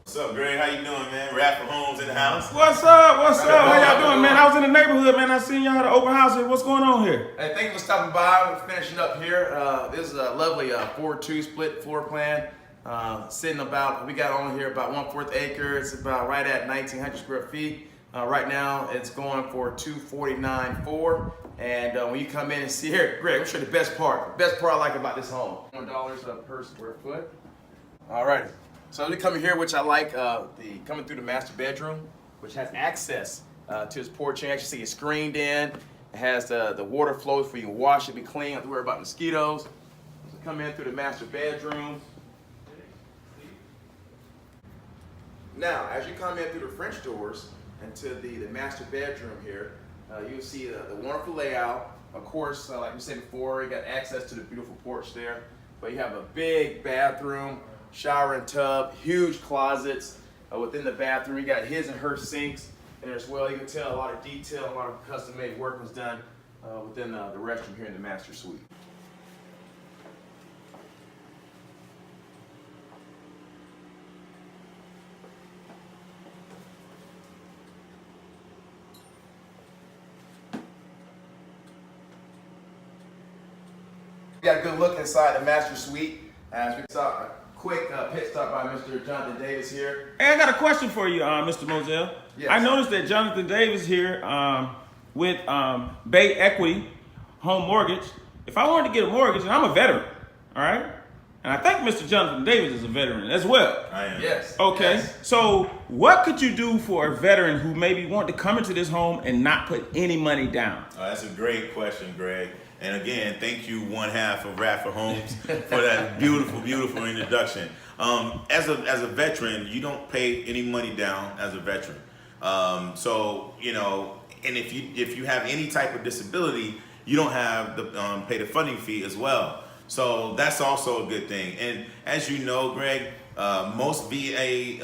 What's up, Greg? How you doing, man? Rapper Homes in the house. What's up? What's up? How y'all doing, man? I was in the neighborhood, man. I seen y'all had an open house here. What's going on here? Hey, thank you for stopping by. We're finishing up here. This is a lovely 4-2 split floor plan. Sitting about, we got on here about 1/4 acre. It's about right at 1,900 square feet. Right now, it's going for $249,400. And when you come in and see here, Greg, I'm sure the best part. The best part I like about this home. $1 per square foot. All right. So we come in here, which I like, coming through the master bedroom, which has access to this porch. You actually see it's screened in. It has the water flows for you to wash it, be clean, don't have to worry about mosquitoes. So come in through the master bedroom. Now, as you come in through the French doors into the master bedroom here, you'll see the wonderful layout. Of course, like we said before, you got access to the beautiful porch there, but you have a big bathroom, shower and tub, huge closets within the bathroom. You got his and her sinks in there as well. You can tell a lot of detail, a lot of custom-made work was done within the restroom here in the master suite. We got a good look inside the master suite as we saw a quick pit stop by Mr. Jonathan Davis here. Hey, I got a question for you, Mr. Mozell. Yes. I noticed that Jonathan Davis here with Bay Equity Home Mortgage. If I wanted to get a mortgage, and I'm a veteran, all right? And I think Mr. Jonathan Davis is a veteran as well. I am. Yes. Okay, Yes. so what could you do for a veteran who maybe wanted to come into this home and not put any money down? That's a great question, Greg. And again, thank you, one half of Rapper Homes, for that beautiful, beautiful introduction. As a veteran, you don't pay any money down as a veteran. So you know, and if you have any type of disability, you don't have to pay the funding fee as well. So that's also a good thing. And as you know, Greg, most VA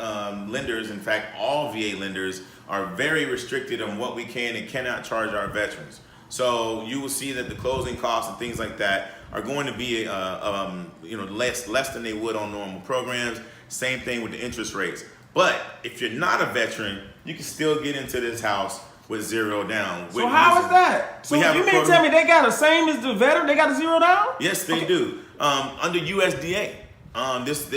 lenders, in fact, all VA lenders, are very restricted on what we can and cannot charge our veterans. So you will see that the closing costs and things like that are going to be less than they would on normal programs. Same thing with the interest rates. But if you're not a veteran, you can still get into this house with zero down. So how is that? So you mean to tell me they got the same as the veteran? They got a zero down? Yes, they do. Under USDA. This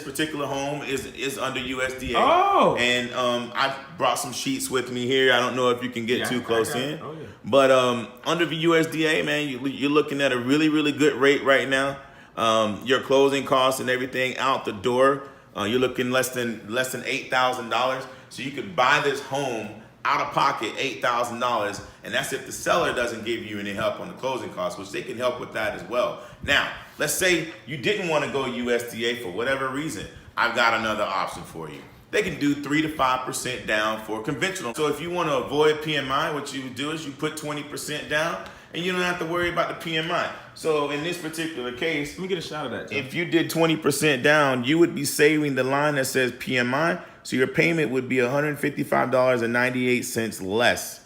particular home is under USDA. Oh. And I brought some sheets with me here. I don't know if you can get too close in. Oh, yeah. But under the USDA, man, you're looking at a really, really good rate right now. Your closing costs and everything out the door, you're looking less than $8,000. So you could buy this home out of pocket, $8,000, and that's if the seller doesn't give you any help on the closing costs, which they can help with that as well. Now, let's say you didn't want to go USDA for whatever reason. I've got another option for you. They can do 3 to 5% down for conventional. So if you want to avoid PMI, what you would do is you put 20% down, and you don't have to worry about the PMI. So in this particular case, Let me get a shot of that, John. if you did 20% down, you would be saving the line that says PMI. So your payment would be $155.98 less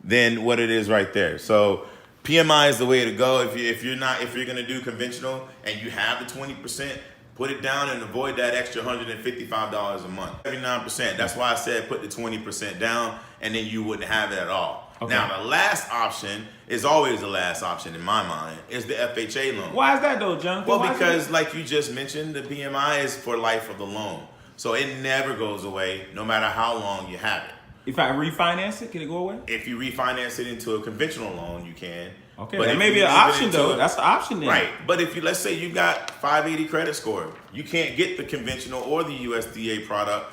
than what it is right there. So PMI is the way to go. If you're going to do conventional and you have the 20%, put it down and avoid that extra $155 a month. 79%. That's why I said put the 20% down, and then you wouldn't have it at all. Okay. Now the last option is always the last option in my mind, is the FHA loan. Why is that though, Jonathan? Well, Why is because like you just mentioned, the PMI is for life of the loan. So it never goes away, no matter how long you have it. If I refinance it, can it go away? If you refinance it into a conventional loan, you can. Okay, But that if may you be an leave it option into though. a- That's the option then. Right, but if you, let's say you got 580 credit score, you can't get the conventional or the USDA product,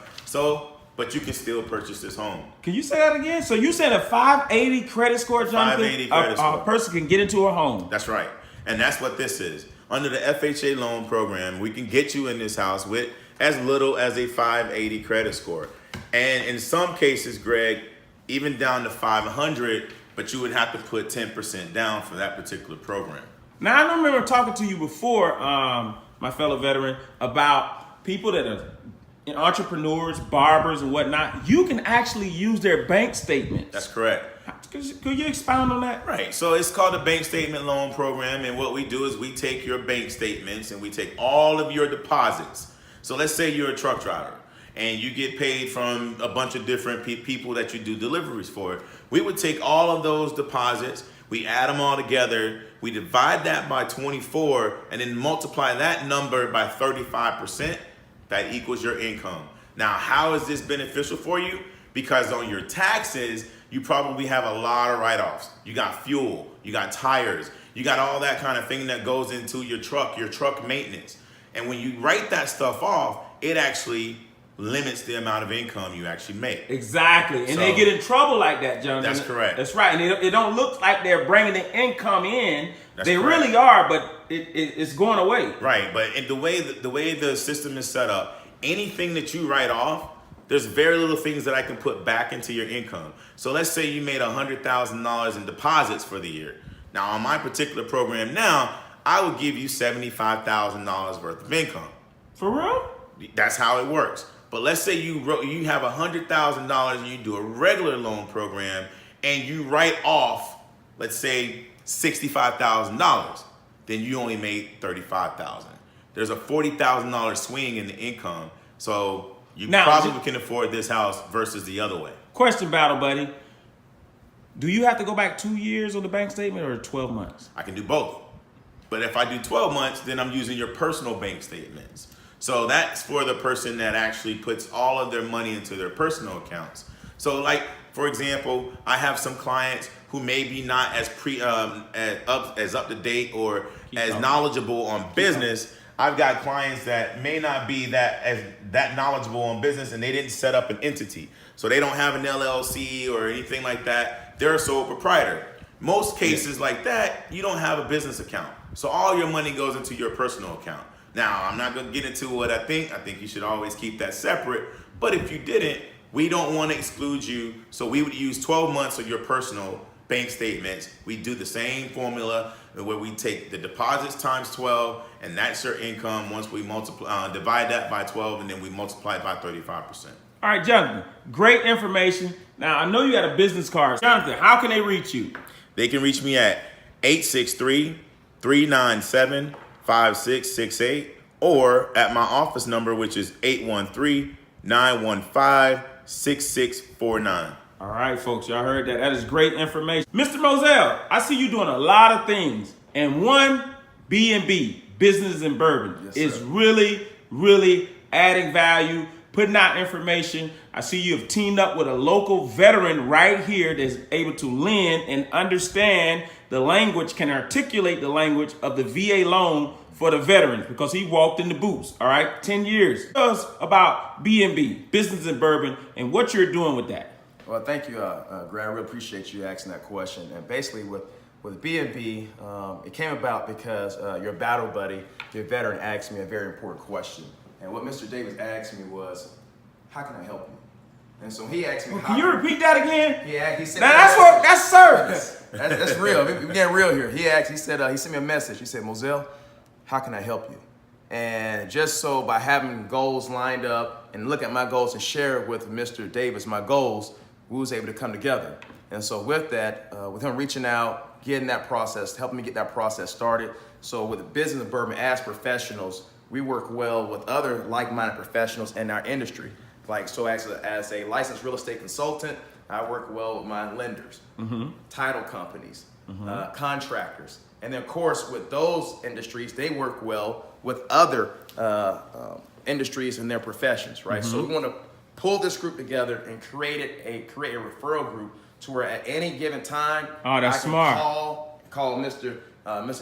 but you can still purchase this home. Can you say that again? So you said a 580 credit score, Jonathan? 580 credit score. A person can get into a home. That's right, and that's what this is. Under the FHA loan program, we can get you in this house with as little as a 580 credit score. And in some cases, Greg, even down to 500, but you would have to put 10% down for that particular program. Now, I remember talking to you before, my fellow veteran, about people that are entrepreneurs, barbers, and whatnot. You can actually use their bank statements. That's correct. Could you expound on that? Right. So it's called the bank statement loan program. And what we do is we take your bank statements and we take all of your deposits. So let's say you're a truck driver and you get paid from a bunch of different people that you do deliveries for. We would take all of those deposits, we add them all together, we divide that by 24, and then multiply that number by 35%. That equals your income. Now, how is this beneficial for you? Because on your taxes, you probably have a lot of write-offs. You got fuel, you got tires, you got all that kind of thing that goes into your truck maintenance. And when you write that stuff off, it actually limits the amount of income you actually make. Exactly. And they get in trouble like that, Jonathan. That's correct. That's right. And it don't look like they're bringing the income in. That's they correct. really are, but it's going away. Right. But in the way the system is set up, anything that you write off, there's very little things that I can put back into your income. So let's say you made $100,000 in deposits for the year. Now, on my particular program now, I would give you $75,000 worth of income. For real? That's how it works. But let's say you have $100,000 and you do a regular loan program and you write off, let's say $65,000, then you only made $35,000. There's a $40,000 swing in the income, so you probably can afford this house versus the other way. Question, Battle Buddy. Do you have to go back 2 years on the bank statement or 12 months? I can do both. But if I do 12 months, then I'm using your personal bank statements. So that's for the person that actually puts all of their money into their personal accounts. So like, for example, I have some clients who may be not as up to date or as knowledgeable on business. I've got clients that may not be that knowledgeable on business and they didn't set up an entity. So they don't have an LLC or anything like that. They're a sole proprietor. Most cases like that, you don't have a business account. So all your money goes into your personal account. Now, I'm not going to get into what I think. I think you should always keep that separate. But if you didn't, we don't want to exclude you. So we would use 12 months of your personal bank statements. We do the same formula where we take the deposits times 12, and that's your income once we divide that by 12, and then we multiply it by 35%. All right, Jonathan, great information. Now, I know you got a business card. Jonathan, how can they reach you? They can reach me at 863-397-5668 or at my office number, which is 813-915-6649. All right, folks, y'all heard that. That is great information. Mr. Mozell, I see you doing a lot of things. And one, B&B, Business and Bourbon, is really, really adding value, putting out information. I see you have teamed up with a local veteran right here that's able to lend and understand the language, can articulate the language of the VA loan for the veterans because he walked in the boots, all right? 10 years. Tell us about B&B, Business and Bourbon, and what you're doing with that. Well, thank you, Grant. I really appreciate you asking that question. And basically with B&B, it came about because your battle buddy, your veteran, asked me a very important question. And what Mr. Davis asked me was, how can I help you? And so he asked me, Can you repeat that again? Yeah, he said. Now that's service. That's real. We're getting real here. He sent me a message. He said, Mozell, how can I help you? And just so by having goals lined up and look at my goals and share it with Mr. Davis, my goals, we was able to come together. And so with that, with him reaching out, getting that process, helping me get that process started. So with the Business and Bourbon as professionals, we work well with other like-minded professionals in our industry. Like, so as a licensed real estate consultant, I work well with my lenders, title companies, contractors. And then of course, with those industries, they work well with other industries and their professions, right? So we want to pull this group together and create a referral group to where at any given time, I can smart. call Mr.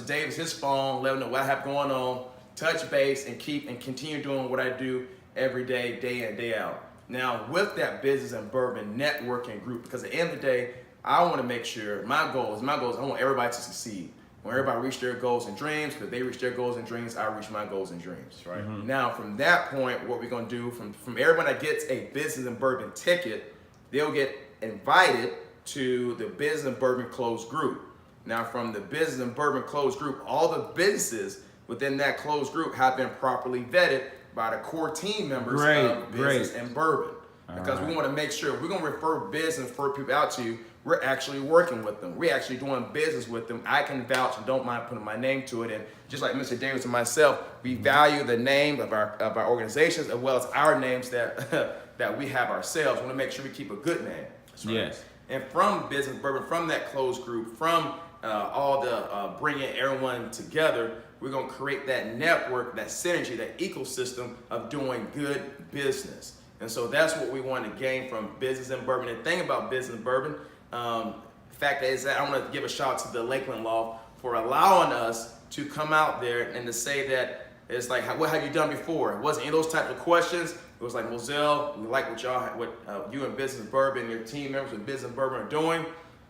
Davis, his phone, let him know what I have going on, touch base, and continue doing what I do every day, day in, day out. Now, with that Business and Bourbon networking group, because at the end of the day, I want to make sure my goals, I want everybody to succeed. When everybody reach their goals and dreams, because they reach their goals and dreams, I reach my goals and dreams, right? Now, from that point, what we're going to do, from everyone that gets a Business and Bourbon ticket, they'll get invited to the Business and Bourbon closed group. Now, from the Business and Bourbon closed group, all the businesses within that closed group have been properly vetted by the core team members of Business and Bourbon. Because we want to make sure if we're going to refer business, refer people out to you, we're actually working with them. We're actually doing business with them. I can vouch and don't mind putting my name to it. And just like Mr. Davis and myself, we value the name of our organizations as well as our names that that we have ourselves. We want to make sure we keep a good name. Right. Yes. And from Business Bourbon, from that closed group, from all the bringing everyone together, we're going to create that network, that synergy, that ecosystem of doing good business. And so that's what we want to gain from Business and Bourbon. And the thing about Business and Bourbon, the fact is that I want to give a shout out to the Lakeland Law for allowing us to come out there and to say that it's like, what have you done before? It wasn't any of those types of questions. It was like, Mozell, we like what you and Business and Bourbon, your team members with Business and Bourbon are doing.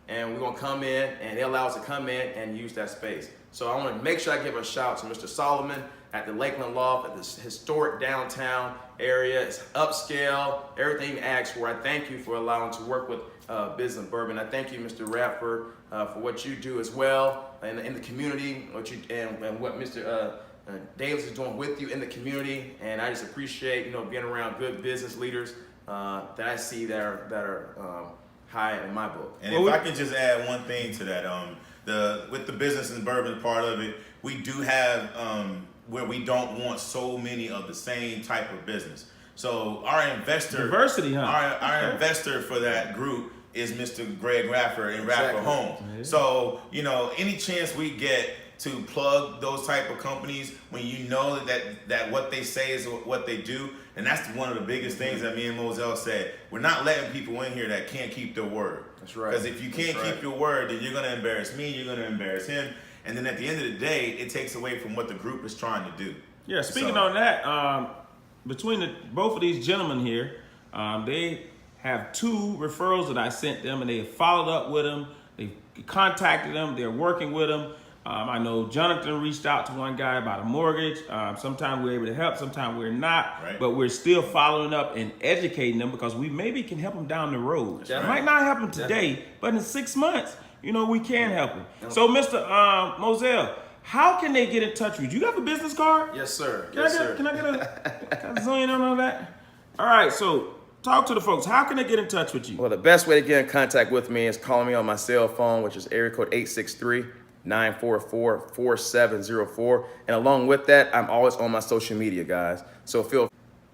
And we're going to come in, and they allow us to come in and use that space. So I want to make sure I give a shout to Mr. Solomon at the Lakeland Loft, at this historic downtown area. It's upscale, everything you asked for. I thank you for allowing to work with Business and Bourbon. I thank you, Mr. Radford, for what you do as well in the community, what Mr. Davis is doing with you in the community. And I just appreciate, being around good business leaders that I see that are high in my book. And if I can just add one thing to that, with the Business and Bourbon part of it, we do have where we don't want so many of the same type of business. So our investor diversity, huh? Our investor for that group is Mr. Greg Radford and Radford Exactly. Homes. Yeah. So any chance we get to plug those type of companies when you know that what they say is what they do, and that's one of the biggest things that me and Mozell said. We're not letting people in here that can't keep their word. That's right. Because if you can't keep your word, then you're going to embarrass me, you're going to embarrass him, and then at the end of the day, it takes away from what the group is trying to do. Yeah, speaking on that, between both of these gentlemen here, they have 2 referrals that I sent them, and they have followed up with them. They contacted them. They're working with them. I know Jonathan reached out to one guy about a mortgage. Sometimes we're able to help, sometimes we're not. Right. But we're still following up and educating them because we maybe can help them down the road. Right. Might not help them today, but in 6 months, we can help them. So, Mr. Mozell, how can they get in touch with you? You have a business card? Yes, sir. Can I get zoom in on all that? All right, so talk to the folks. How can they get in touch with you? Well, the best way to get in contact with me is calling me on my cell phone, which is area code 863-944-4704. And along with that, I'm always on my social media, guys. So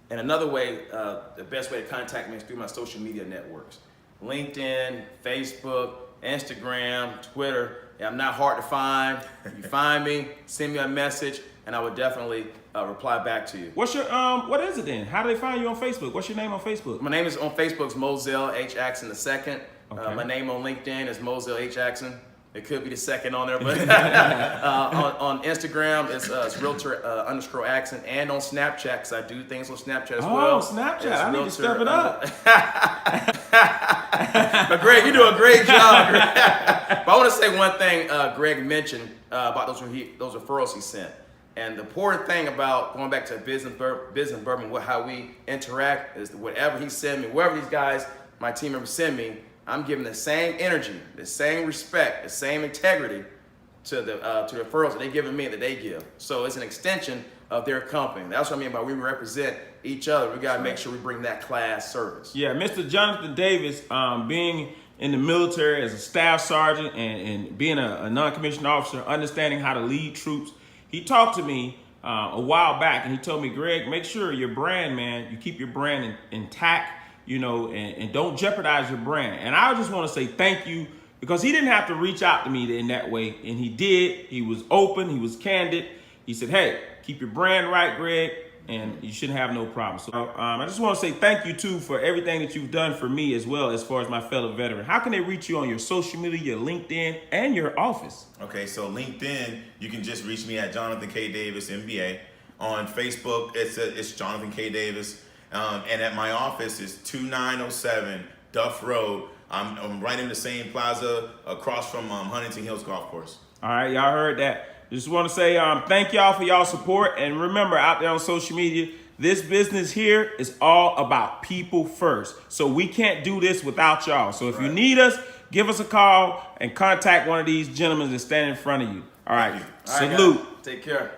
and another way, the best way to contact me is through my social media networks. LinkedIn, Facebook, Instagram, Twitter. I'm not hard to find. If you find me, send me a message, and I would definitely reply back to you. What's your what is it then? How do they find you on Facebook? What's your name on Facebook? My name is on Facebook is Mozell H. Axson II. Okay. My name on LinkedIn is Mozell H. Axson. It could be the second on there, but on Instagram it's Realtor _ Axson, and on Snapchat, because I do things on Snapchat as well. Oh, Snapchat! It's I need to step it up. But Greg, you do a great job. But I want to say one thing. Greg mentioned about those referrals he sent, and the important thing about going back to Business and Bourbon, how we interact is whatever he send me, wherever these guys, my team members send me, I'm giving the same energy, the same respect, the same integrity to the referrals that they're giving me that they give. So it's an extension of their company. That's what I mean by we represent each other. We got to make sure we bring that class service. Yeah, Mr. Jonathan Davis, being in the military as a staff sergeant and being a non-commissioned officer, understanding how to lead troops, he talked to me a while back, and he told me, Greg, make sure your brand, man, you keep your brand intact, and don't jeopardize your brand. And I just want to say thank you, because he didn't have to reach out to me in that way, and he did. He was open, he was candid. He said, hey, keep your brand right, Greg, and you shouldn't have no problem. So I just want to say thank you, too, for everything that you've done for me as well, as far as my fellow veteran. How can they reach you on your social media, your LinkedIn, and your office? Okay, so LinkedIn, you can just reach me at Jonathan K. Davis, MBA. On Facebook, it's Jonathan K. Davis. And at my office is 2907 Duff Road. I'm right in the same plaza across from Huntington Hills Golf Course. All right, y'all heard that. Just want to say thank y'all for y'all support. And remember, out there on social media, this business here is all about people first. So we can't do this without y'all. So if you need us, give us a call and contact one of these gentlemen that stand in front of you. All right, All right, salute. guys. Take care.